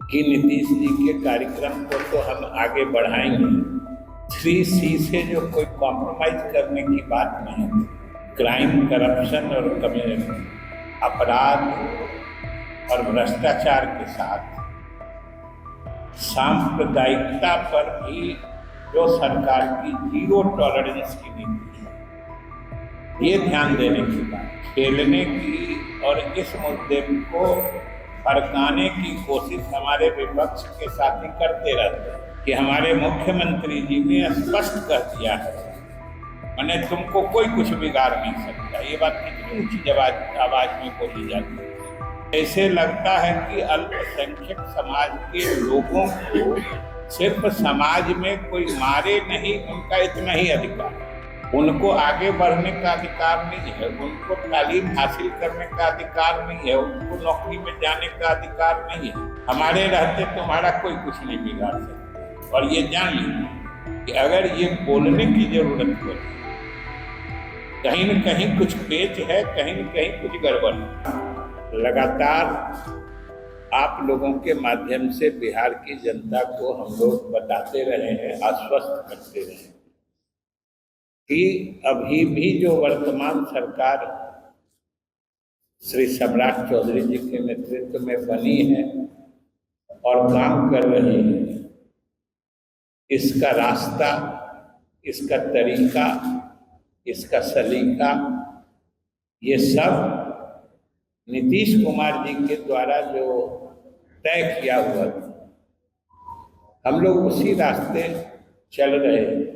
कि नीतीश जी के कार्यक्रम को तो हम आगे बढ़ाएंगे। 3C से जो कोई कॉम्प्रोमाइज करने की बात नहीं है। क्राइम, करप्शन और कम्युनिज्म, अपराध और भ्रष्टाचार के साथ सांप्रदायिकता पर भी जो सरकार की जीरो टॉलरेंस की नीति है, ये ध्यान देने की बात, खेलने की और इस मुद्दे को भड़काने की कोशिश हमारे विपक्ष के साथी करते रहते हैं कि हमारे मुख्यमंत्री जी ने स्पष्ट कर दिया है, मैंने तुमको कोई कुछ बिगाड़ नहीं सकता। ये बात कितनी ऊंची आवाज में बोली जाती है। ऐसे लगता है कि अल्पसंख्यक समाज के लोगों को सिर्फ समाज में कोई मारे नहीं, उनका इतना ही अधिकार है। उनको आगे बढ़ने का अधिकार नहीं है, उनको तालीम हासिल करने का अधिकार नहीं है, उनको नौकरी में जाने का अधिकार नहीं है। हमारे रहते तुम्हारा कोई कुछ नहीं बिगाड़ सकता। और ये जान लीजिए कि अगर ये बोलने की जरूरत पड़े, कहीं न कहीं कुछ पेच है, कहीं न कहीं कुछ गड़बड़ है। लगातार आप लोगों के माध्यम से बिहार की जनता को हम लोग बताते रहे हैं, आश्वस्त करते रहे हैं कि अभी भी जो वर्तमान सरकार श्री सम्राट चौधरी जी के नेतृत्व में बनी है और काम कर रही है, इसका रास्ता, इसका तरीका, इसका सलीका, ये सब नीतीश कुमार जी के द्वारा जो तय किया हुआ था, हम लोग उसी रास्ते चल रहे हैं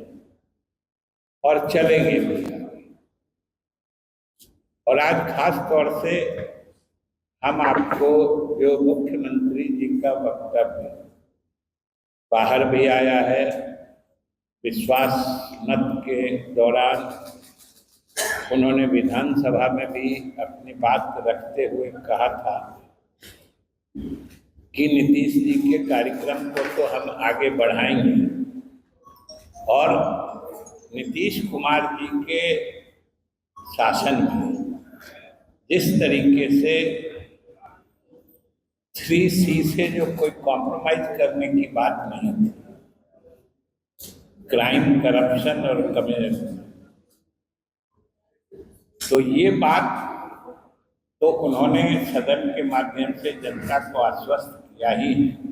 और चलेंगे भी। और आज खास तौर से हम आपको जो मुख्यमंत्री जी का वक्तव्य बाहर भी आया है, विश्वास मत के दौरान उन्होंने विधानसभा में भी अपनी बात रखते हुए कहा था कि नीतीश जी के कार्यक्रम को तो हम आगे बढ़ाएंगे। और नीतीश कुमार जी के शासन में जिस तरीके से 3C से जो कोई कॉम्प्रोमाइज करने की बात नहीं थी, क्राइम, करप्शन और कम्युनिज्म, तो ये बात तो उन्होंने सदन के माध्यम से जनता को आश्वस्त किया ही है।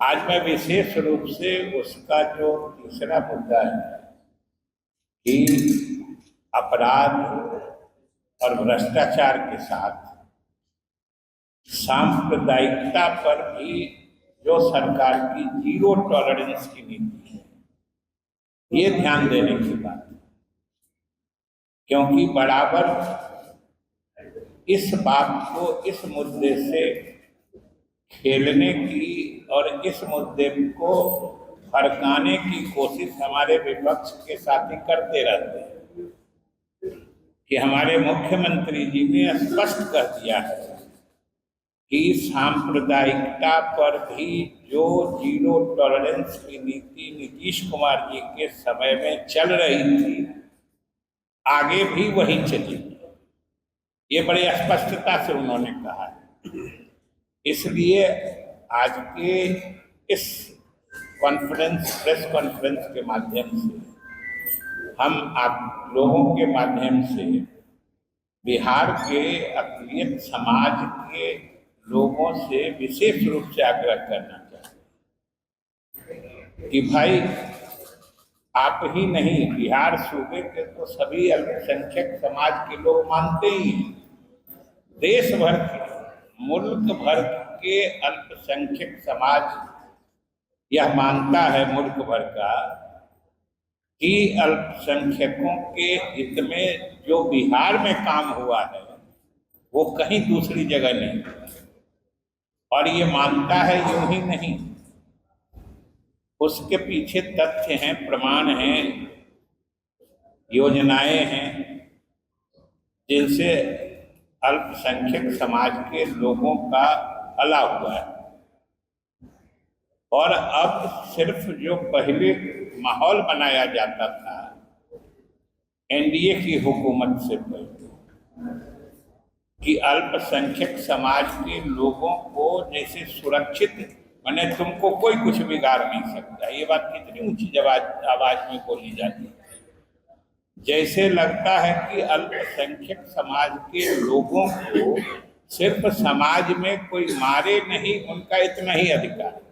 आज मैं विशेष रूप से उसका जो तीसरा मुद्दा है कि अपराध और भ्रष्टाचार के साथ सांप्रदायिकता पर भी जो सरकार की जीरो टॉलरेंस की नीति है, ये ध्यान देने की बात है। क्योंकि बराबर इस बात को, इस मुद्दे से खेलने की और इस मुद्दे को भड़काने की कोशिश हमारे विपक्ष के साथी करते रहते हैं कि हमारे मुख्यमंत्री जी ने स्पष्ट कर दिया है कि सांप्रदायिकता पर भी जो जीरो टॉलरेंस की नीति नीतीश कुमार जी के समय में चल रही थी, आगे भी वही चलेगी। ये बड़ी स्पष्टता से उन्होंने कहा है। इसलिए आज के इस प्रेस कॉन्फ्रेंस के माध्यम से हम आप लोगों के माध्यम से बिहार के अक़लियत समाज के लोगों से विशेष रूप से आग्रह करना चाहते हैं कि भाई, आप ही नहीं, बिहार सूबे के तो सभी अल्पसंख्यक समाज के लोग मानते ही हैं। देश भर के, मुल्क भर के अल्पसंख्यक समाज यह मानता है, मुल्क भर का, कि अल्पसंख्यकों के हित में जो बिहार में काम हुआ है वो कहीं दूसरी जगह नहीं। और ये मानता है यूं ही नहीं, उसके पीछे तथ्य हैं, प्रमाण हैं, योजनाएं हैं जिनसे अल्पसंख्यक समाज के लोगों का भला हुआ है। और अब सिर्फ जो पहले माहौल बनाया जाता था एनडीए की हुकूमत से पहले कि अल्पसंख्यक समाज के लोगों को जैसे सुरक्षित, माने तुमको कोई कुछ बिगाड़ नहीं सकता। ये बात कितनी ऊंची आवाज में बोली जाती है। जैसे लगता है कि अल्पसंख्यक समाज के लोगों को सिर्फ समाज में कोई मारे नहीं, उनका इतना ही अधिकार है।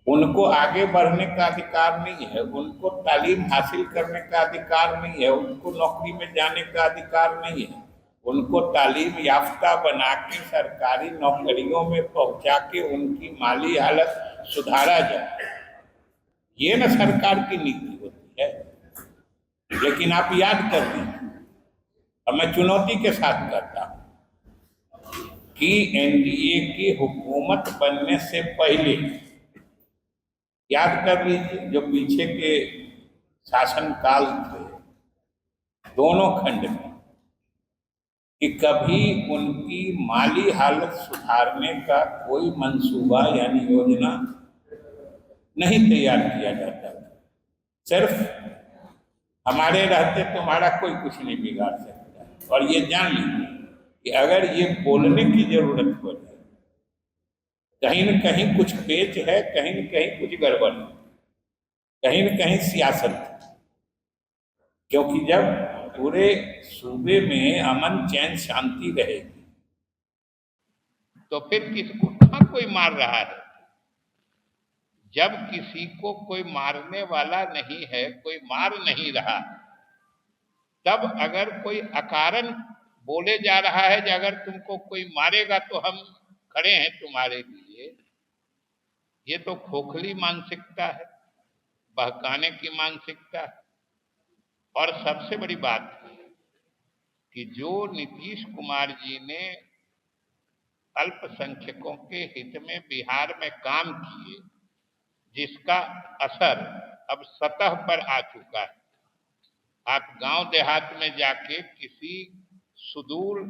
उनको आगे बढ़ने का अधिकार नहीं है, उनको तालीम हासिल करने का अधिकार नहीं है, उनको नौकरी में जाने का अधिकार नहीं है, उनको तालीम याफ्ता बना के सरकारी नौकरियों में पहुंचा के उनकी माली हालत सुधारा जाए। ये न सरकार की नीति होती है। लेकिन आप याद कर लीजिए, और मैं चुनौती के साथ करता हूं कि एनडीए की हुकूमत बनने से पहले याद कर लीजिए, जो पीछे के शासनकाल थे दोनों खंड में, कि कभी उनकी माली हालत सुधारने का कोई मंसूबा यानी योजना नहीं तैयार किया जाता था। सिर्फ हमारे रहते तुम्हारा कोई कुछ नहीं बिगाड़ सकता। और ये जान लीजिए कि अगर ये बोलने की जरूरत पड़े, कहीं न कहीं कुछ पेच है, कहीं न कहीं कुछ गड़बड़ है, कहीं न कहीं सियासत है। क्योंकि जब पूरे सूबे में अमन चैन शांति रहेगी तो फिर किसको कहाँ कोई मार रहा है। जब किसी को कोई मारने वाला नहीं है, कोई मार नहीं रहा, तब अगर कोई अकारण बोले जा रहा है कि अगर तुमको कोई मारेगा तो हम खड़े हैं तुम्हारे लिए, ये तो खोखली मानसिकता है, बहकाने की मानसिकता है। और सबसे बड़ी बात कि जो नीतीश कुमार जी ने अल्पसंख्यकों के हित में बिहार में काम किए, जिसका असर अब सतह पर आ चुका है। आप गांव देहात में जाके किसी सुदूर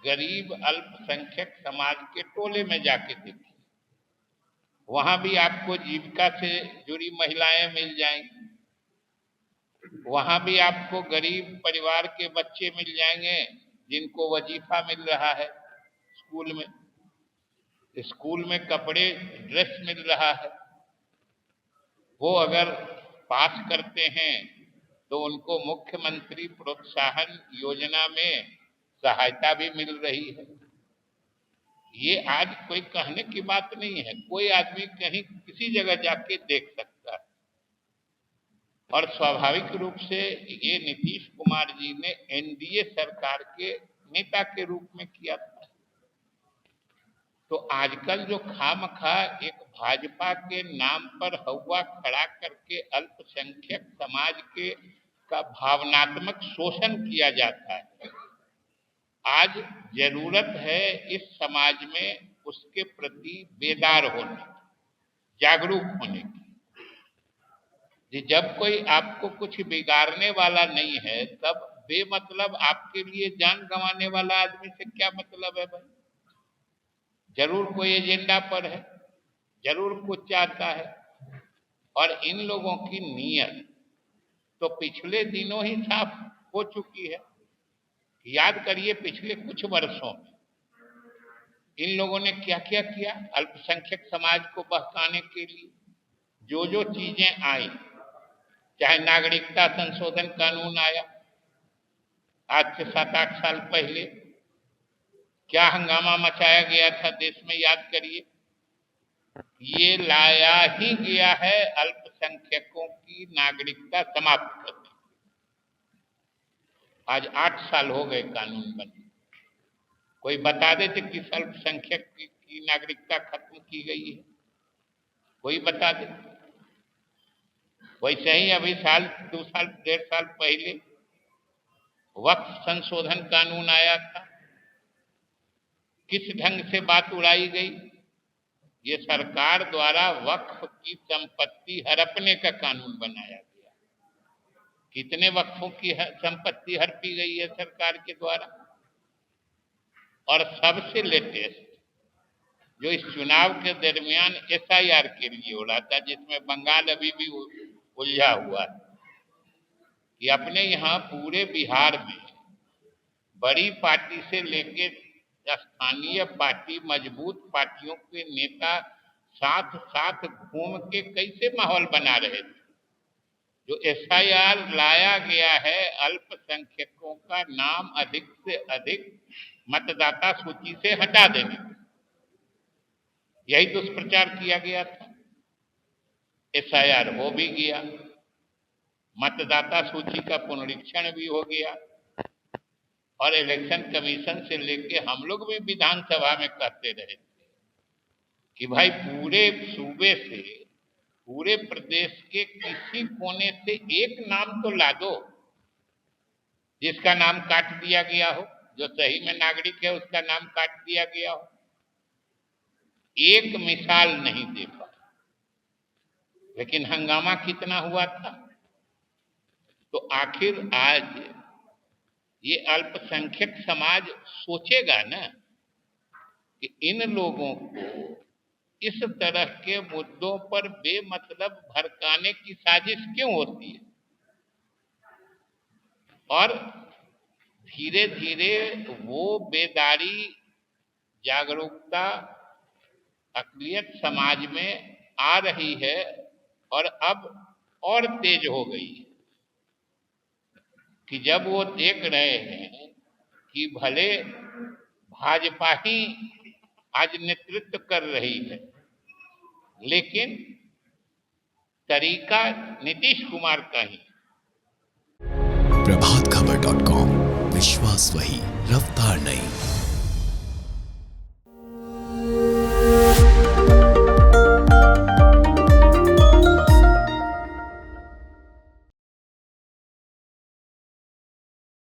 गरीब अल्पसंख्यक समाज के टोले में जाके देखिए, वहां भी आपको जीविका से जुड़ी महिलाएं मिल जाएंगी, वहां भी आपको गरीब परिवार के बच्चे मिल जाएंगे जिनको वजीफा मिल रहा है, स्कूल में कपड़े ड्रेस मिल रहा है। वो अगर पास करते हैं तो उनको मुख्यमंत्री प्रोत्साहन योजना में सहायता भी मिल रही है। ये आज कोई कहने की बात नहीं है, कोई आदमी कहीं किसी जगह जाके देख सकता है। और स्वाभाविक रूप से ये नीतीश कुमार जी ने एनडीए सरकार के नेता के रूप में किया था। तो आजकल जो खामखा एक भाजपा के नाम पर हवा खड़ा करके अल्पसंख्यक समाज के का भावनात्मक शोषण किया जाता है, आज जरूरत है इस समाज में उसके प्रति बेदार होने, जागरूक होने की। जब कोई आपको कुछ बिगाड़ने वाला नहीं है, तब बेमतलब आपके लिए जान गंवाने वाला आदमी से क्या मतलब है भाई। जरूर कोई एजेंडा पर है, जरूर कुछ चाहता है। और इन लोगों की नीयत तो पिछले दिनों ही साफ हो चुकी है। याद करिए पिछले कुछ वर्षों में इन लोगों ने क्या क्या किया अल्पसंख्यक समाज को बहकाने के लिए। जो जो चीजें आई, चाहे नागरिकता संशोधन कानून आया आज से 7-8 साल पहले, क्या हंगामा मचाया गया था देश में, याद करिए। ये लाया ही गया है अल्पसंख्यकों की नागरिकता समाप्त करने। आज 8 साल हो गए कानून बने। कोई बता देते किस अल्पसंख्यक की नागरिकता खत्म की गई है, कोई बता दे। वैसे ही अभी 2 साल 1.5 साल पहले वक्फ संशोधन कानून आया था, किस ढंग से बात उड़ाई गई। ये सरकार द्वारा वक्फ की संपत्ति हड़पने का कानून बनाया गया। कितने वक्फों की संपत्ति हड़पी गई है सरकार के द्वारा। और सबसे लेटेस्ट जो इस चुनाव के दरमियान एसआईआर के लिए उड़ा था, जिसमें बंगाल अभी भी उलझा हुआ है, कि अपने यहाँ पूरे बिहार में बड़ी पार्टी से लेके स्थानीय पार्टी, मजबूत पार्टियों के नेता साथ साथ घूम के कैसे माहौल बना रहे थे। जो एसआईआर लाया गया है, अल्पसंख्यकों का नाम अधिक से अधिक मतदाता सूची से हटा देने, यही दुष्प्रचार किया गया था। एसआईआर हो भी गया, मतदाता सूची का पुनरीक्षण भी हो गया, और इलेक्शन कमीशन से लेके हम लोग भी विधानसभा में कहते रहे कि भाई पूरे सूबे से, पूरे प्रदेश के किसी कोने से एक नाम तो ला दो जिसका नाम काट दिया गया हो, जो सही में नागरिक है उसका नाम काट दिया गया हो। एक मिसाल नहीं दे पाए, लेकिन हंगामा कितना हुआ था। तो आखिर आज ये अल्पसंख्यक समाज सोचेगा ना कि इन लोगों को इस तरह के मुद्दों पर बेमतलब भड़काने की साजिश क्यों होती है, और धीरे धीरे वो बेदारी, जागरूकता, अक़लियत समाज में आ रही है और अब और तेज हो गई है कि जब वो देख रहे हैं कि भले भाजपा ही आज नेतृत्व कर रही है, लेकिन तरीका नीतीश कुमार का ही। प्रभातखबर.com, विश्वास वही, रफ्तार नहीं।